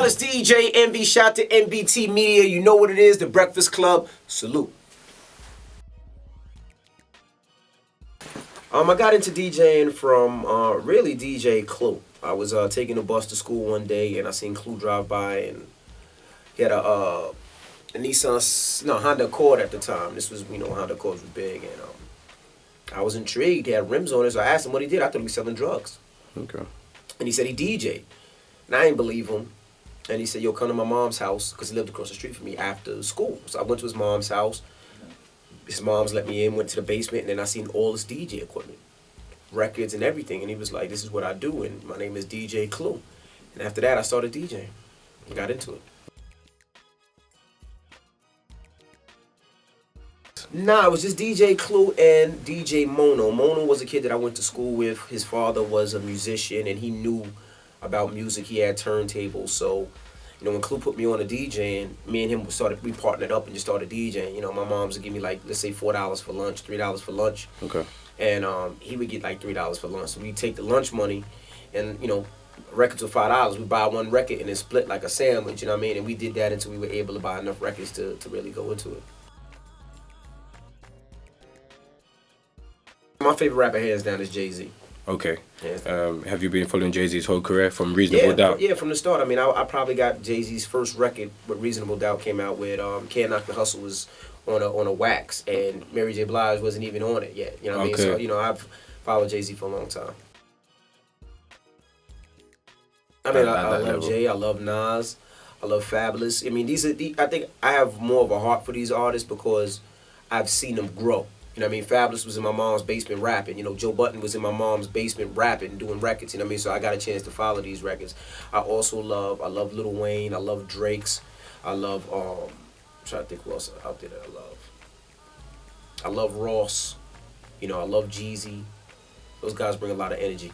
it's DJ Envy. Shout to NBT Media. You know what it is, The Breakfast Club. Salute. I got into DJing from really DJ Clue. I was taking a bus to school one day and I seen Clue drive by, and he had a Honda Accord at the time. This was, Honda Accords were big, and I was intrigued. He had rims on it, so I asked him what he did. I thought he was selling drugs. Okay. And he said he DJ'd. And I didn't believe him. And he said, yo, come to my mom's house, because he lived across the street from me after school. So I went to his mom's house. His mom's let me in, went to the basement, and then I seen all this DJ equipment, records and everything. And he was like, this is what I do, and my name is DJ Clue. And after that, I started DJing and got into it. Nah, it was just DJ Clue and DJ Mono. Mono was a kid that I went to school with. His father was a musician, and he knew about music. He had turntables. So, when Clue put me on a DJing, me and him we partnered up and just started DJing. My moms would give me, like, let's say $4 for lunch, $3 for lunch. Okay. And he would get like $3 for lunch. So we'd take the lunch money and, records were $5. We'd buy one record and then split like a sandwich, you know what I mean? And we did that until we were able to buy enough records to really go into it. My favorite rapper hands down is Jay-Z. Okay. Have you been following Jay-Z's whole career from Reasonable Doubt? Yeah, from the start. I mean, I probably got Jay-Z's first record with Reasonable Doubt came out with Can't Knock the Hustle was on a wax, and Mary J. Blige wasn't even on it yet. You know what I mean? So, I've followed Jay-Z for a long time. I mean, I love Jay, I love Nas, I love Fabulous. I mean, I think I have more of a heart for these artists because I've seen them grow. You know what I mean? Fabulous was in my mom's basement rapping. Joe Budden was in my mom's basement rapping, doing records. You know what I mean? So I got a chance to follow these records. I love Lil Wayne. I love Drake's. I love, I'm trying to think who else out there that I love. I love Ross. I love Jeezy. Those guys bring a lot of energy.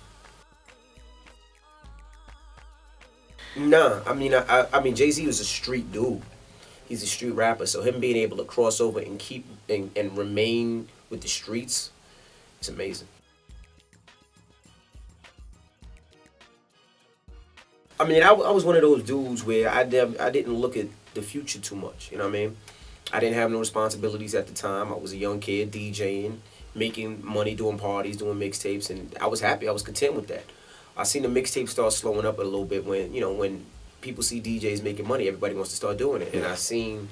Nah, I mean, Jay-Z was a street dude. He's a street rapper, so him being able to cross over and keep and remain with the streets, it's amazing. I mean, I was one of those dudes where I didn't look at the future too much, you know what I mean? I didn't have no responsibilities at the time. I was a young kid DJing, making money, doing parties, doing mixtapes, and I was happy. I was content with that. I seen the mixtape start slowing up a little bit when people see DJs making money, everybody wants to start doing it. And I seen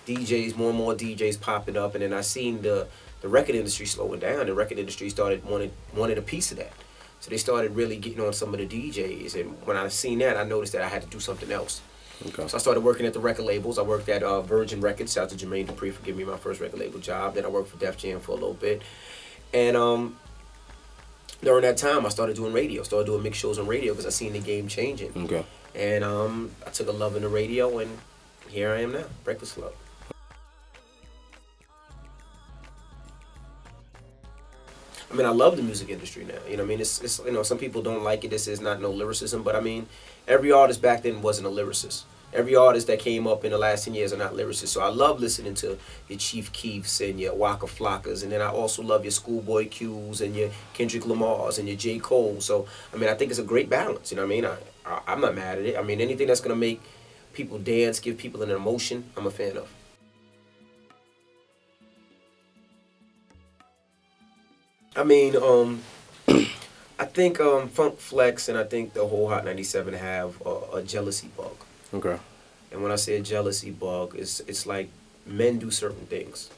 DJs, more and more DJs popping up, and then I seen the record industry slowing down. The record industry started wanted a piece of that. So they started really getting on some of the DJs. And when I seen that, I noticed that I had to do something else. Okay. So I started working at the record labels. I worked at Virgin Records. Shout out to Jermaine Dupri for giving me my first record label job. Then I worked for Def Jam for a little bit. And during that time, I started doing radio. Started doing mix shows on radio because I seen the game changing. Okay. And I took a love in the radio, and here I am now, Breakfast Club. I mean, I love the music industry now. You know what I mean? It's some people don't like it. This is not no lyricism, but I mean, every artist back then wasn't a lyricist. Every artist that came up in the last 10 years are not lyricists. So I love listening to your Chief Keefs and your Waka Flockas, and then I also love your Schoolboy Q's and your Kendrick Lamar's and your J. Cole. So, I mean, I think it's a great balance. You know what I mean? I'm not mad at it. I mean, anything that's going to make people dance, give people an emotion, I'm a fan of. I mean, I think Funk Flex and I think the whole Hot 97 have a jealousy bug. Okay. And when I say a jealousy bug, it's like men do certain things,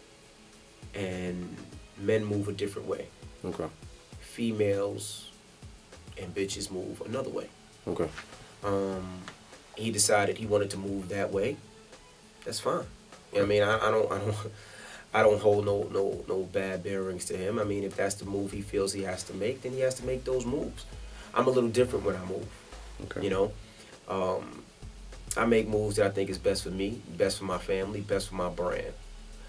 and men move a different way. Okay. Females and bitches move another way. Okay. He decided he wanted to move that way. That's fine. You know what I mean? I don't hold no bad bearings to him. I mean, if that's the move he feels he has to make, then he has to make those moves. I'm a little different when I move. Okay. I make moves that I think is best for me, best for my family, best for my brand.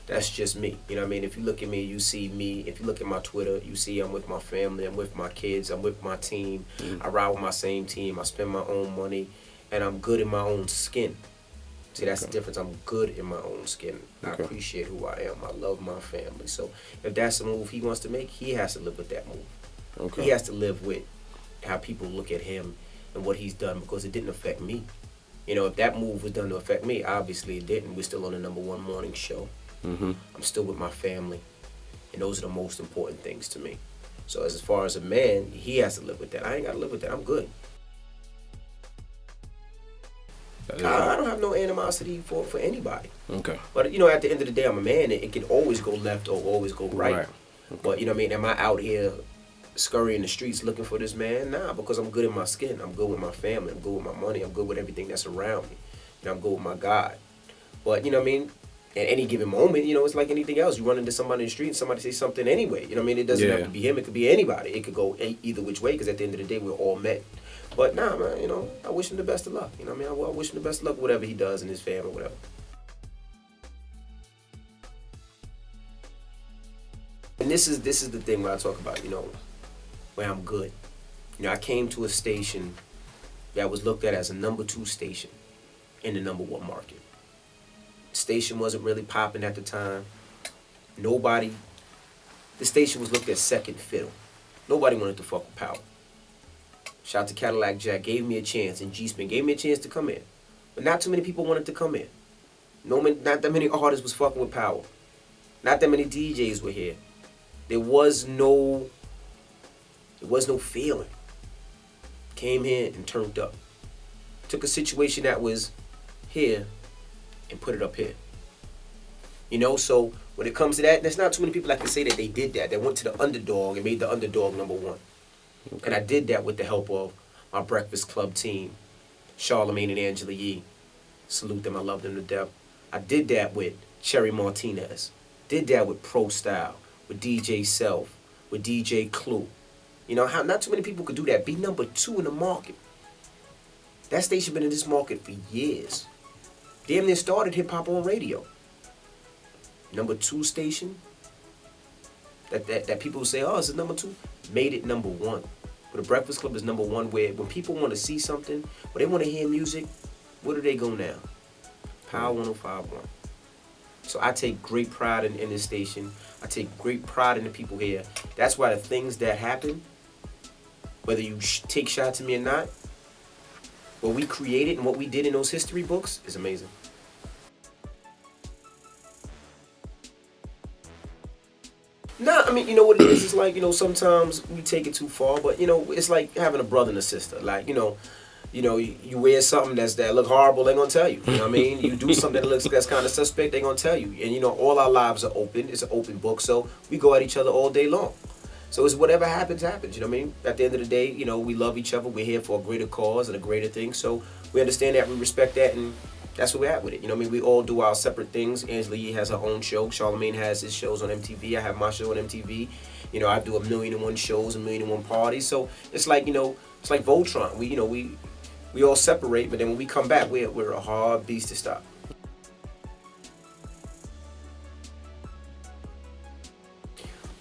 That's just me. You know what I mean? If you look at me, you see me. If you look at my Twitter, you see I'm with my family, I'm with my kids, I'm with my team. I ride with my same team. I spend my own money, and I'm good in my own skin. See, that's the difference. I'm good in my own skin. I appreciate who I am. I love my family. So if that's a move he wants to make, he has to live with that move. Okay. He has to live with how people look at him and what he's done, because it didn't affect me. You know, if that move was done to affect me, obviously it didn't. We're still on the #1 morning show. I'm still with my family, and those are the most important things to me. So as far as a man, he has to live with that. I ain't got to live with that. I'm good. I don't have no animosity for anybody. Okay. But, you know, at the end of the day, I'm a man. It can always go left or always go right. Okay. But, you know what I mean? Am I out here scurrying the streets looking for this man? Nah, because I'm good in my skin. I'm good with my family. I'm good with my money. I'm good with everything that's around me. And I'm good with my God. But, you know what I mean? At any given moment, you know, it's like anything else. You run into somebody in the street and somebody say something anyway. You know what I mean? It doesn't have to be him. It could be anybody. It could go either which way, because at the end of the day, we're all men. But nah, man, you know, I wish him the best of luck. You know what I mean? I wish him the best of luck, whatever he does in his family, whatever. And this is the thing where I talk about, you know, where I'm good. You know, I came to a station that was looked at as a #2 station in the #1 market. The station wasn't really popping at the time. The station was looked at second fiddle. Nobody wanted to fuck with Power. Shout out to Cadillac Jack, gave me a chance, and G-Spin gave me a chance to come in. But not too many people wanted to come in. Not that many artists was fucking with Power. Not that many DJs were here. There was no feeling. Came here and turned up. Took a situation that was here and put it up here. You know, so when it comes to that, there's not too many people that can say that they did that. They went to the underdog and made the underdog #1. Okay. And I did that with the help of my Breakfast Club team, Charlamagne and Angela Yee. Salute them, I love them to death. I did that with Cherry Martinez. Did that with Pro Style, with DJ Self, with DJ Clue. You know, how not too many people could do that. Be #2 in the market. That station been in this market for years. Damn near started hip hop on radio. #2 station. That people say, oh, it's a #2. Made it #1. But the Breakfast Club is #1, where when people want to see something, when they want to hear music, where do they go now? Power 105.1. So I take great pride in this station. I take great pride in the people here. That's why the things that happen, whether you take shots at me or not, what we created and what we did in those history books is amazing. Nah, I mean, you know what it is? It's like, you know, sometimes we take it too far, but, you know, it's like having a brother and a sister. Like, you know, you wear something that look horrible, they're gonna tell you. You know what I mean? You do something that's kind of suspect, they're gonna tell you. And, you know, all our lives are open. It's an open book, so we go at each other all day long. So it's whatever happens, happens. You know what I mean? At the end of the day, you know, we love each other. We're here for a greater cause and a greater thing. So we understand that, we respect that, and that's where we're at with it. You know what I mean? We all do our separate things. Angela Yee has her own show. Charlamagne has his shows on MTV. I have my show on MTV. You know, I do 1,000,001 shows, 1,000,001 parties. So it's like, you know, it's like Voltron. We all separate, but then when we come back, we're a hard beast to stop.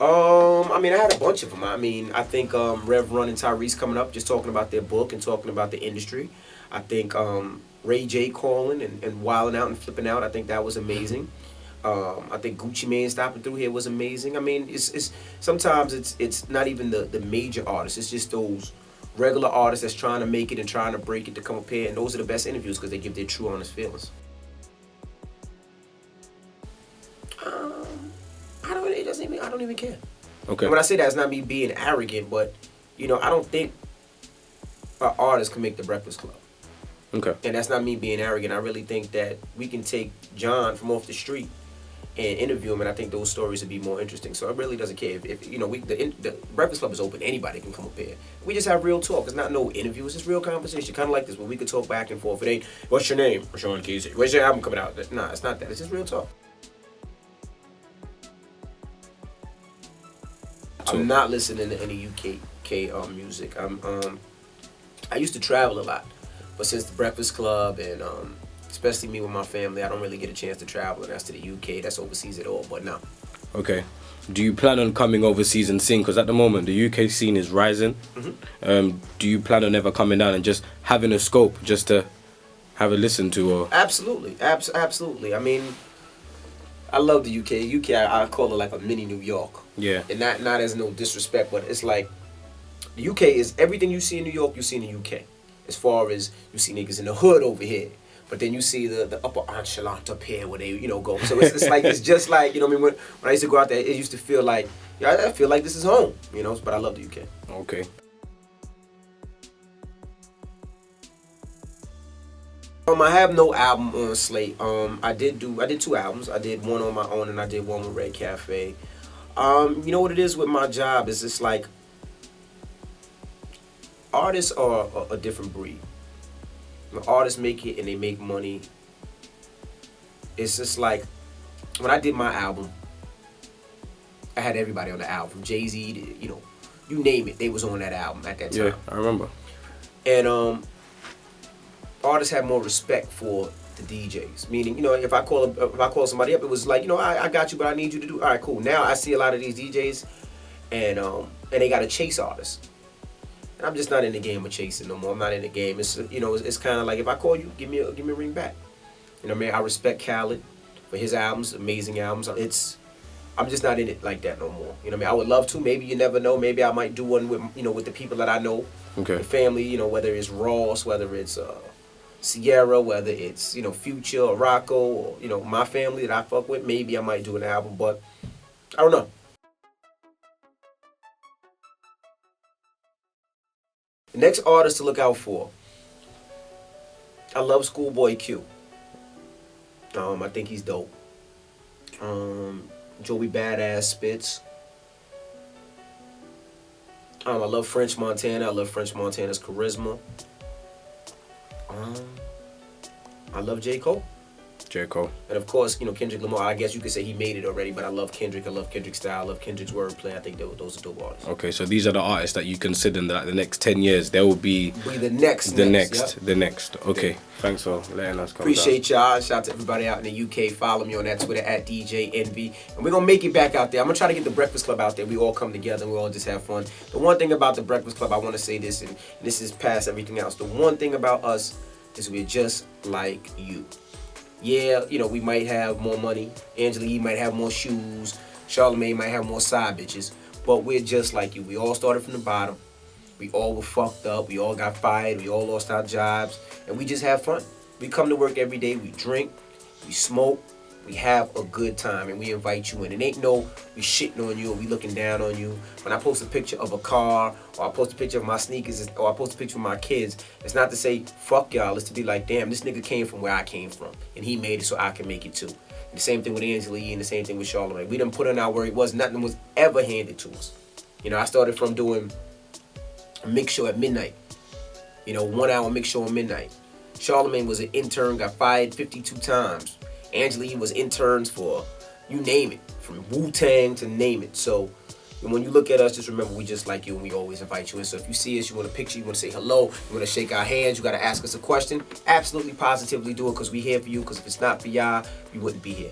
I mean, I had a bunch of them. I mean, I think Rev Run and Tyrese coming up, just talking about their book and talking about the industry. I think Ray J calling and wilding out and flipping out. I think that was amazing. I think Gucci Mane stopping through here was amazing. I mean, it's sometimes it's not even the major artists. It's just those regular artists that's trying to make it and trying to break it to come up here, and those are the best interviews because they give their true, honest feelings. I don't even care. Okay. And when I say that, it's not me being arrogant, but you know, I don't think an artist can make the Breakfast Club. Okay. And that's not me being arrogant. I really think that we can take John from off the street and interview him, and I think those stories would be more interesting. So it really doesn't care if you know, the Breakfast Club is open. Anybody can come up here. We just have real talk. It's not no interview. It's just real conversation, kind of like this, where we could talk back and forth. It ain't, what's your name? Rashawn Keys. Where's your album coming out? Nah, it's not that. It's just real talk. I'm not listening to any UK music. I used to travel a lot, but since the Breakfast Club and especially me with my family, I don't really get a chance to travel, and that's to the UK. That's overseas at all, but no. Okay. Do you plan on coming overseas and sing? Because at the moment, the UK scene is rising. Mm-hmm. Do you plan on ever coming down and just having a scope just to have a listen to? Or Absolutely. Absolutely. I mean, I love the UK. UK, I call it like a mini New York. Yeah. And not as no disrespect, but it's like the UK is everything you see in New York, you see in the UK. As far as you see niggas in the hood over here. But then you see the upper echelon up here where they, go. So it's like, it's just like, what I mean? When I used to go out there, it used to feel like, I feel like this is home, but I love the UK. Okay. I have no album on slate. I did 2 albums. I did one on my own and I did one with Red Cafe. You know what it is with my job is it's like artists are a different breed. When artists make it and they make money, it's just like when I did my album, I had everybody on the album. Jay-Z, you name it, they was on that album at that time. Yeah, I remember. And artists have more respect for the DJs. Meaning, if I call somebody up, it was like, I got you, but I need you to do. All right, cool. Now I see a lot of these DJs, and they got to chase artists. And I'm just not in the game of chasing no more. I'm not in the game. It's it's kind of like if I call you, give me a ring back. You know what I mean? I respect Khaled for his albums, amazing albums. I'm just not in it like that no more. You know what I mean? I would love to. Maybe you never know. Maybe I might do one with with the people that I know. Okay. The family. Whether it's Ross, whether it's Sierra, whether it's Future or Rocco, or my family that I fuck with. Maybe I might do an album, but I don't know. The next artist to look out for. I love Schoolboy Q. I think he's dope. Joey Badass spits. I love French Montana. I love French Montana's charisma. I love J. Cole. J. Cole. And of course, Kendrick Lamar. I guess you could say he made it already, but I love Kendrick. I love Kendrick's style. I love Kendrick's wordplay. I think those are dope artists. Okay, so these are the artists that you consider that the next 10 years there will be the next. Okay, thanks for letting us come. Appreciate y'all. Shout out to everybody out in the UK. Follow me on that Twitter at DJ Envy. And we're gonna make it back out there. I'm gonna try to get the Breakfast Club out there. We all come together and we all just have fun. The one thing about the Breakfast Club, I want to say this, and this is past everything else. The one thing about us is we're just like you. Yeah, we might have more money. Angela Yee might have more shoes. Charlamagne might have more side bitches. But we're just like you. We all started from the bottom. We all were fucked up. We all got fired. We all lost our jobs. And we just have fun. We come to work every day. We drink. We smoke. We have a good time. And we invite you in. It ain't no we shitting on you or we looking down on you. When I post a picture of a car or I post a picture of my sneakers or I post a picture of my kids, it's not to say fuck y'all. It's to be like, damn, this nigga came from where I came from. And he made it so I can make it too. And the same thing with Angela Yee and the same thing with Charlamagne. We done put in our work. Nothing was ever handed to us. I started from doing a mix show at midnight. 1 hour mix show at midnight. Charlamagne was an intern, got fired 52 times. Angela Yee was interns for, you name it, from Wu-Tang to name it. So when you look at us, just remember we just like you and we always invite you in. So if you see us, you want a picture, you want to say hello, you want to shake our hands, you got to ask us a question, absolutely positively do it because we here for you, because if it's not for y'all, you wouldn't be here.